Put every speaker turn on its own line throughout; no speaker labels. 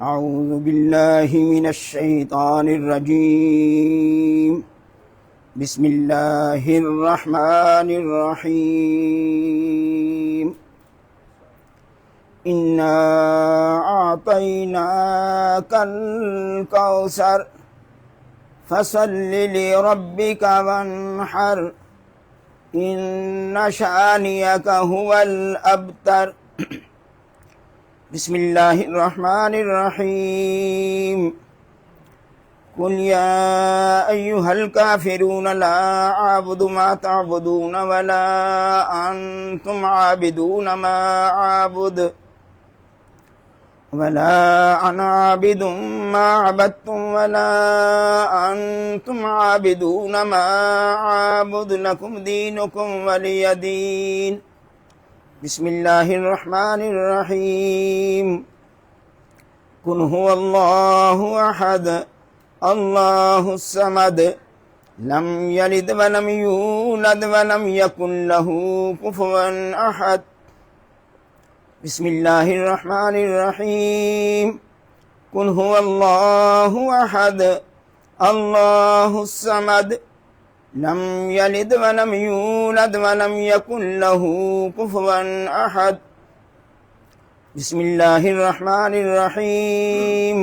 أعوذ بالله من الشيطان الرجيم بسم الله الرحمن الرحيم إنا أعطيناك الكوثر فصل لربك وانحر إن شانئك هو الأبتر بسم الله الرحمن الرحيم قل يا أيها الكافرون لا أعبد ما تعبدون ولا أنتم عابدون ما أعبد ولا أنا عابد ما عبدتم ولا أنتم عابدون ما أعبد لكم دينكم ولي دين بسم الله الرحمن الرحيم قل هو الله أحد الله الصمد لم يلد ولم يولد ولم يكن له كفوا أحد بسم الله الرحمن الرحيم قل هو الله أحد الله الصمد لم يلد ولم يولد ولم يكن له كفوا أحد بسم الله الرحمن الرحيم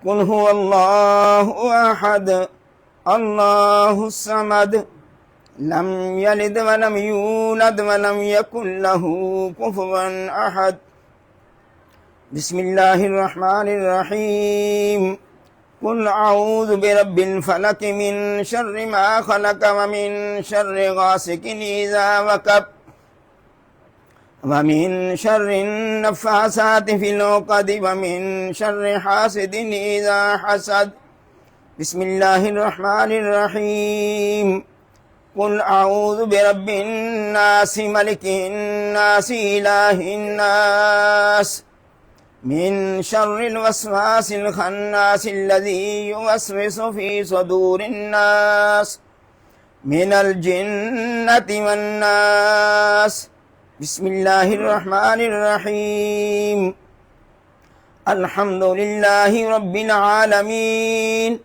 قل هو الله أحد الله الصمد لم يلد ولم يولد ولم يكن له كفوا أحد بسم الله الرحمن الرحيم قل أعوذ برب الفلق من شر ما خلق ومن شر غاسق إذا وقب ومن شر النفاثات في العقد ومن شر حاسد إذا حسد بسم الله الرحمن الرحيم قل أعوذ برب الناس ملك الناس إله الناس من شر الوسواس الخناس الذي يوسوس في صدور الناس من الجنة والناس بسم الله الرحمن الرحيم الحمد لله رب العالمين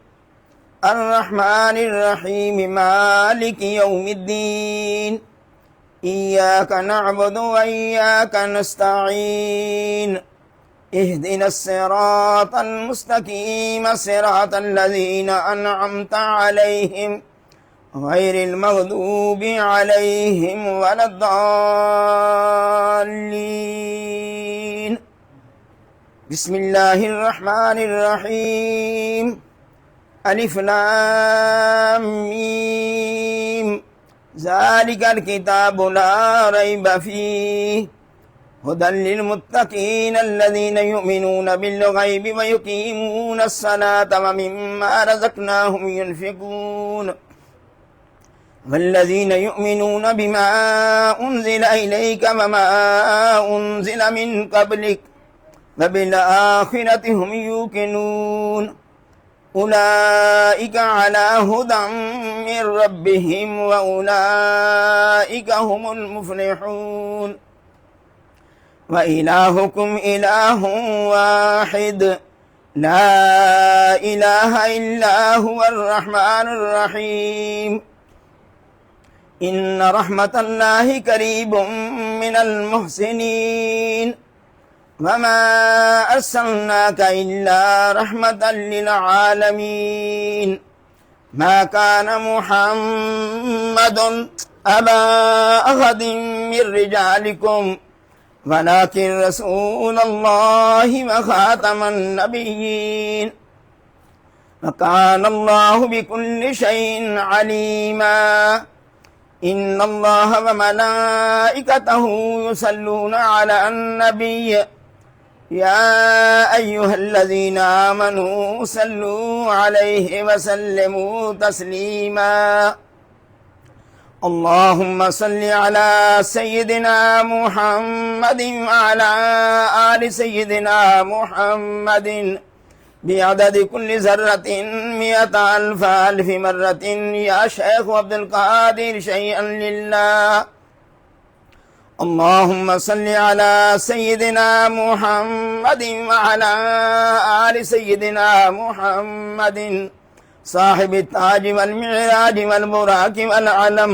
الرحمن الرحيم مالك يوم الدين إياك نعبد وإياك نستعين اهدنا الصراط المستقيم صراط الذين أنعمت عليهم غير المغضوب عليهم ولا الضالين بسم الله الرحمن الرحيم ألف لام ميم ذلك الكتاب لا ريب فيه هدى للمتقين الذين يؤمنون بالغيب ويقيمون الصلاة ومما رزقناهم ينفقون والذين يؤمنون بما أنزل إليك وما أنزل من قبلك وبالآخرة هم يوقنون أولئك على هدى من ربهم وأولئك هم المفلحون وإلهكم إله واحد لا إله إلا هو الرحمن الرحيم إن رحمة الله قريب من المحسنين وما أرسلناك إلا رحمة للعالمين ما كان محمد أبا أحد من رجالكم ولكن رسول الله وخاتم النبيين وكان الله بكل شيء عليما إن الله وملائكته يصلون على النبي
يا أيها الذين آمنوا صلوا عليه وسلموا تسليما اللهم صل على سيدنا محمد وعلى آل سيدنا محمد بعدد كل ذرة 100,000 مرة يا شيخ عبد القادر شيئا لله اللهم صل على سيدنا محمد وعلى آل سيدنا محمد صاحب التاج والمعراج والبراق والعلم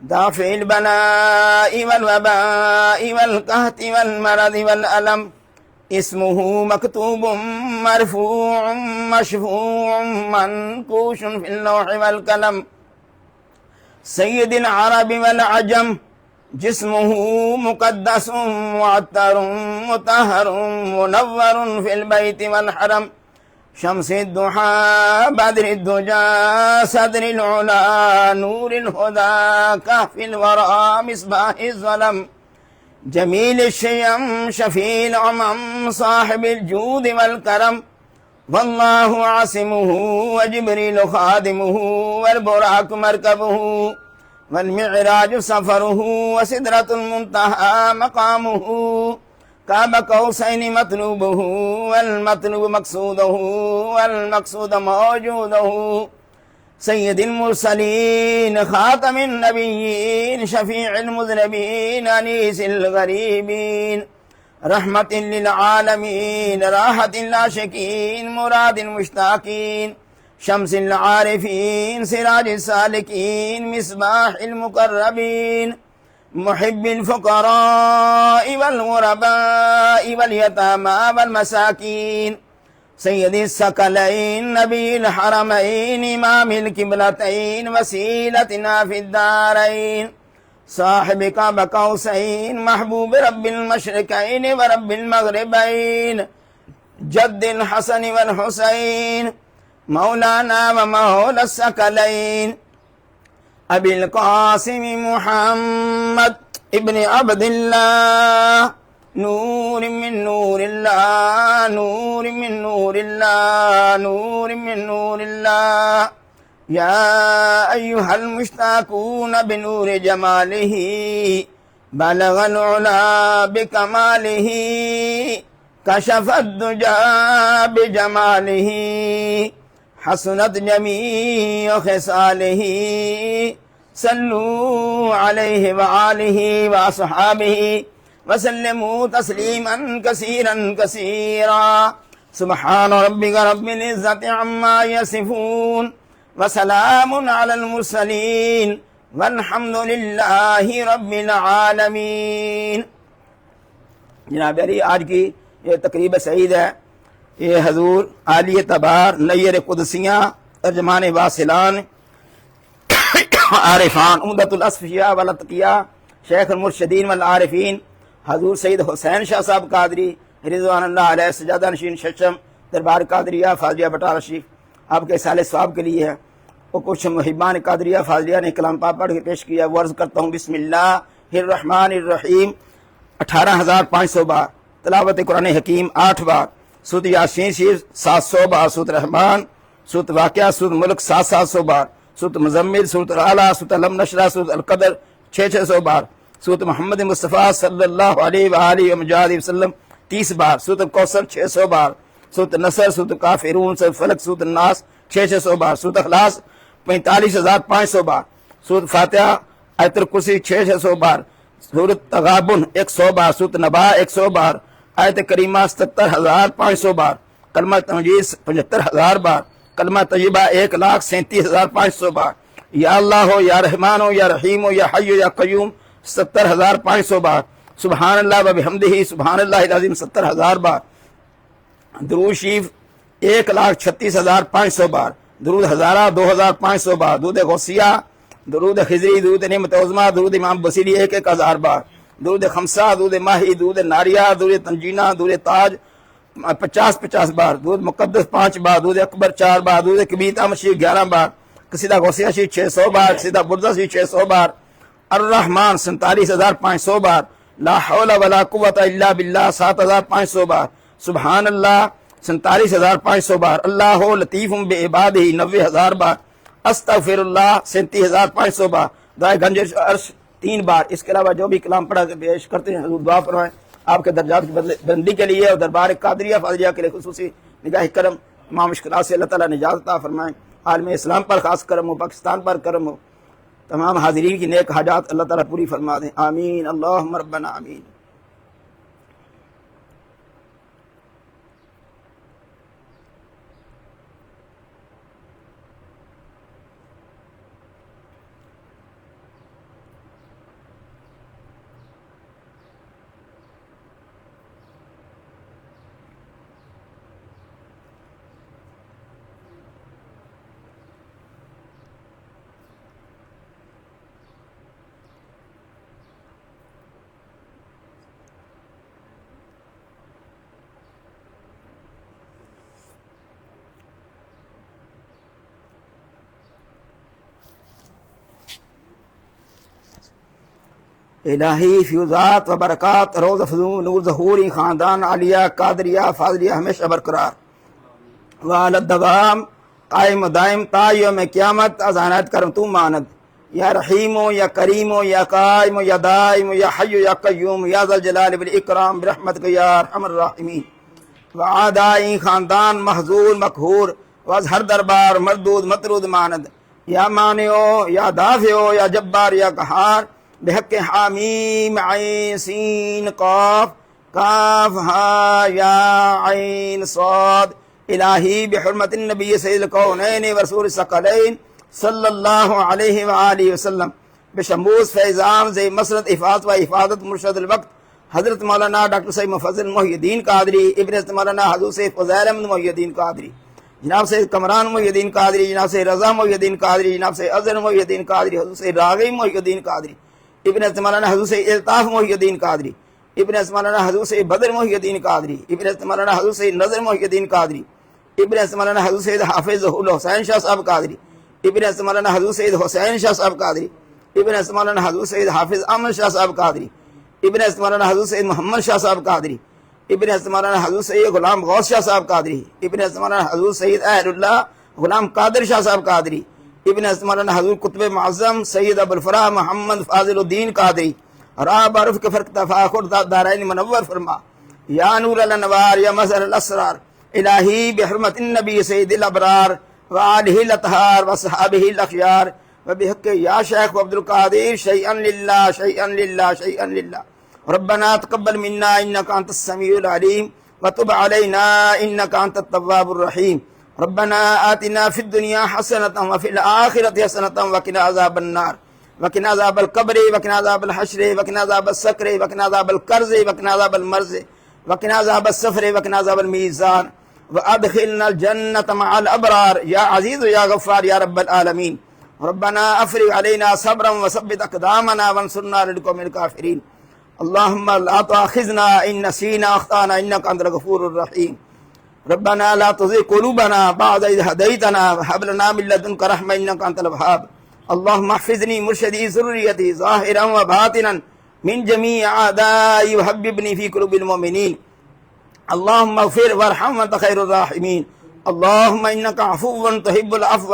دافع البلاء والوباء والقهط والمرض والألم اسمه مكتوب مرفوع مشفوع منقوش في اللوح والقلم سيد العرب والعجم جسمه مقدس معطر مطهر منور في البيت والحرم شمس الضحى بدر الدجى صدر العلا نور الهدى كهف الورى مصباح الظلم جميل الشيم شفيع الأمم صاحب الجود والكرم والله عاصمه وجبريل خادمه والبراق مركبه والمعراج سفره وسدرة المنتهى مقامه قاب قوسين مطلوبه والمطلوب مقصوده والمقصود موجوده سيد المرسلين خاتم النبيين شفيع المذنبين أنيس الغريبين رحمة للعالمين راحة العاشقين مراد المشتاقين شمس العارفين سراج السالكين مصباح المقربين محب الفقراء والغرباء واليتامى والمساكين سيد الثقلين نبي الحرمين إمام القبلتين وسيلتنا في الدارين صاحب قاب قوسين محبوب رب المشرقين ورب المغربين جد الحسن والحسين مولانا ومولى الثقلين أبي القاسم محمد ابن عبد الله نور من نور الله نور من نور الله نور من نور الله يا أيها المشتاقون بنور جماله بلغ العلا بكماله كشف الدجى بجماله حسنت جميع خصاله صلوا عليه وآله وأصحابه وسلموا تسليما كثيرا كثيرا سبحان ربك رب العزة عما يصفون وسلام على المرسلين والحمد لله رب العالمین۔ جناب علی، آج کی یہ تقریب سعید ہے، یہ حضور عالی تبار نیر قدسیاں ترجمان واصلان عارفان عمدۃ الاصفیاء والاتقیاء شیخ المرشدین والعارفین حضور سید حسین شاہ صاحب قادری رضوان اللہ علیہ سجادہ نشین ششم دربار قادریہ فاضلیہ بٹالہ شریف آپ کے سال ثواب کے لیے ہے۔ وہ کچھ محبان قادریہ فاضلیہ نے کلام پاک پڑھ کے پیش کیا، وہ عرض کرتا ہوں بسم اللہ الرحمن الرحیم 18,500 بار، تلاوت قرآن حکیم 8 بار، سورۃ یاسین شریف 700 بار، سورۃ رحمان، سورۃ واقعہ، سورۃ ملک 700 بار، سورۃ مزمل، سورۃ الاعلیٰ، سورۃ علم نشرہ، سورۃ القدر 600 بار، سورۃ محمد مصطفیٰ صلی اللہ علیہ وآلہ وسلم 30 بار، سورۃ الکوثر 600 بار، سورۃ نصر، سورۃ کافرون، سورۃ فلق، سورۃ الناس 600 بار، سورۃ اخلاص 45,500 بار، سورۃ فاتحہ، آیت الکرسی 600 بار، سورۃ تغابن 100 بار، سورۃ نبا 100 بار، آیت کریمہ 77,500 بار، کلمہ تنجید 75,000 بار، کلمہ طیبہ 1,37,500 بار، یا اللہ ہو یا رحمان ہو یا رحیم ہو یا حی یا قیوم 70,500 بار، سبحان اللہ و بحمدہ سبحان اللہ العظیم 70,000 بار، درود شریف 1,36,500 بار، درود ہزارہ 2,500 بار، درود غوثیہ، درود خضری، درود نعمت عظمیٰ، درود امام بصیری 1,000 بار، درود خمسہ، درود ماہی، درود ناریہ، درود تنجینہ، درود تاج 50 بار، درود مقدس 5 بار، درود اکبر 4 بار، درود کبیر احمد شریف 11 بار، قصیدہ غوثیہ شریف 600 بار، قصیدہ بردہ شریف 600 بار، الرحمن 47,500 بار، لا حول ولا قوت الا باللہ 7500 بار، سبحان اللہ 47500 بار، اللہ لطیف بعبادہ 90000 بار، استغفر اللہ 37500 بار، دعائے گنجش عرش 3 بار۔ اس کے علاوہ جو بھی کلام پڑھا کے پیش کرتے ہیں حضور دعا فرمائیں آپ کے درجات کی بلندی کے لیے اور دربار قادریہ فاضلیہ کے لیے خصوصی نگاہ کرم، تمام مشکلات سے اللہ تعالیٰ نجات عطا فرمائیں، عالم اسلام پر خاص کرم ہو، پاکستان پر کرم ہو، تمام حاضرین کی نیک حاجات اللہ تعالیٰ پوری فرما دیں، آمین اللہم ربنا آمین۔ الہی فیوزات و برکات روز افزوں نور ظہوری خاندان عالیہ قادریہ فاضلیہ ہمیشہ برقرار وعلی الدوام قائم و دائم تا یوم قیامت ازانت کرم تو ماند، یا رحیم یا کریم یا قائم یا دائم یا حی یا قیوم یا ذا الجلال والاکرام برحمتک یا ارحم الراحمین۔ وعادائی خاندان محظور مقہور واز ہر دربار مردود مطرود ماند، یا مانعو یا دافعو یا جبار یا قہار بحق حامیم عین سین قاف کاف ہا یا عین صاد، الہی بحرمت النبی سید الکونین ورسول الثقلین صلی اللہ علیہ وآلہ وسلم، بشموس فیضام زی مسرت افاظت و حفاظت مرشد الوقت حضرت مولانا ڈاکٹر سید مفضل محی الدین قادری، ابن حضرت مولانا حضور سید فضیل احمد محی الدین قادری، جناب سید کمران محی الدین قادری، جناب سید رضا محی الدین قادری، جناب سید اظہر محی الدین قادری، حضور سید راغب محی الدین قادری، ابن حضرت مولانا حضور سید الطاف محی الدین قادری، ابن حضرت مولانا حضور سید بدر محی الدین قادری، ابن حضرت مولانا حضور سید نظر محی الدین قادری، ابن حضرت مولانا حضور سید حافظ حسین شاہ صاحب قادری، ابن حضرت مولانا حضور سید حسین شاہ صاحب قادری، ابن حضرت مولانا حضور سید حافظ احمد شاہ صاحب قادری، ابن حضرت مولانا حضور سید محمد شاہ صاحب قادری، ابن حضرت مولانا حضور سید غلام غوث شاہ صاحب قادری، ابن حضرت مولانا حضور سید اہل اللہ غلام قادر شاہ صاحب قادری، ابن حضرت مولانا حضور قطب معظم سید ابو الفرح محمد فاضل الدین قادری، راہ بعرف کے فرق تفاخر دارین منور فرما، یا نور الانوار یا مظہر الاسرار، الہی بحرمت النبی سید الابرار وآلہ الاطہار وصحابہ الاخیار وبحق یا شیخ عبد القادر شیئا للہ شیئا للہ شیئا للہ، ربنا تقبل منا انک انت السمیع العلیم وتب علینا انک انت التواب الرحیم، ربنا آتنا فی الدنیا حسنۃ وفی الآخرۃ حسنۃ وقنا عذاب النار وقنا عذاب القبر وقنا عذاب الحشر وقنا عذاب السکر وقنا عذاب القرض وقنا عذاب المرض وقنا عذاب السفر وقنا عذاب المیزان وادخلنا الجنة مع الابرار یا عزیز یا غفار یا رب العالمین، ربنا افرغ علینا صبرا وثبت اقدامنا وانصرنا على القوم الكافرین، اللهم لا تؤاخذنا ان نسینا اخطانا انك انت الغفور الرحیم، ربنا لا تزغ قلوبنا بعد إذ هديتنا وهب لنا من لدنك رحمة إنك أنت الوهاب، اللهم احفظني مرشدي ذريتي ظاهرا وباطنا من جميع أعدائي وحببني في قلوب المؤمنين، اللهم اغفر وارحم وأنت خير الراحمين، اللهم إنك عفو تحب العفو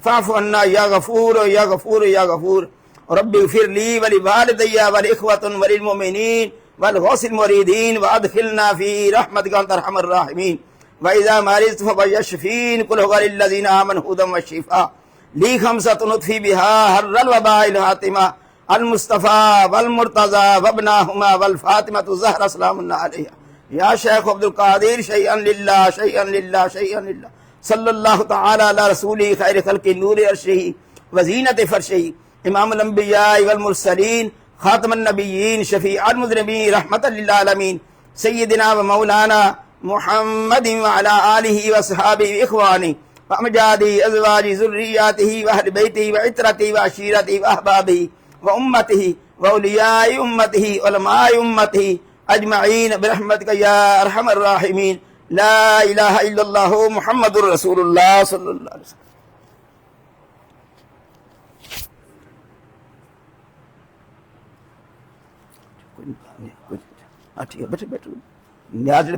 فاعف عنا يا غفور يا غفور يا غفور، رب اغفر لي ولوالدي والإخوة وللمؤمنين والغوث المريدين وأدخلنا في رحمتك أنت أرحم الراحمين، وإذا مرضت فبشفين قل هو للذين آمنوا هدى والشفاء، لي خمسة نطفي بها هر الوباء الهاتمة المصطفى والمرتضى وابناهما والفاطمة الزهرا سلام عليها، يا شيخ عبد القادر شيئا لله شيئا لله شيئا لله، صلى الله تعالى على رسوله خير خلق نور عرشه وزينة فرشه، إمام الأنبياء والمرسلين خاتم النبيين شفيع المذنبين رحمة للعالمين، سيدنا ومولانا محمد وعلى آله وصحابه وإخوانه وأمجاده أزواجه ذرياته وأهل بيته وعترته وعشيرته وأحبابه وأمته وأولياء أمته علماء أمته أجمعين برحمتك يا أرحم الراحمين، لا إله إلا الله محمد رسول الله صلى الله عليه وسلم۔
کوئی نہیں، ہاں ٹھیک ہے، بیٹھے بیٹھے نیاز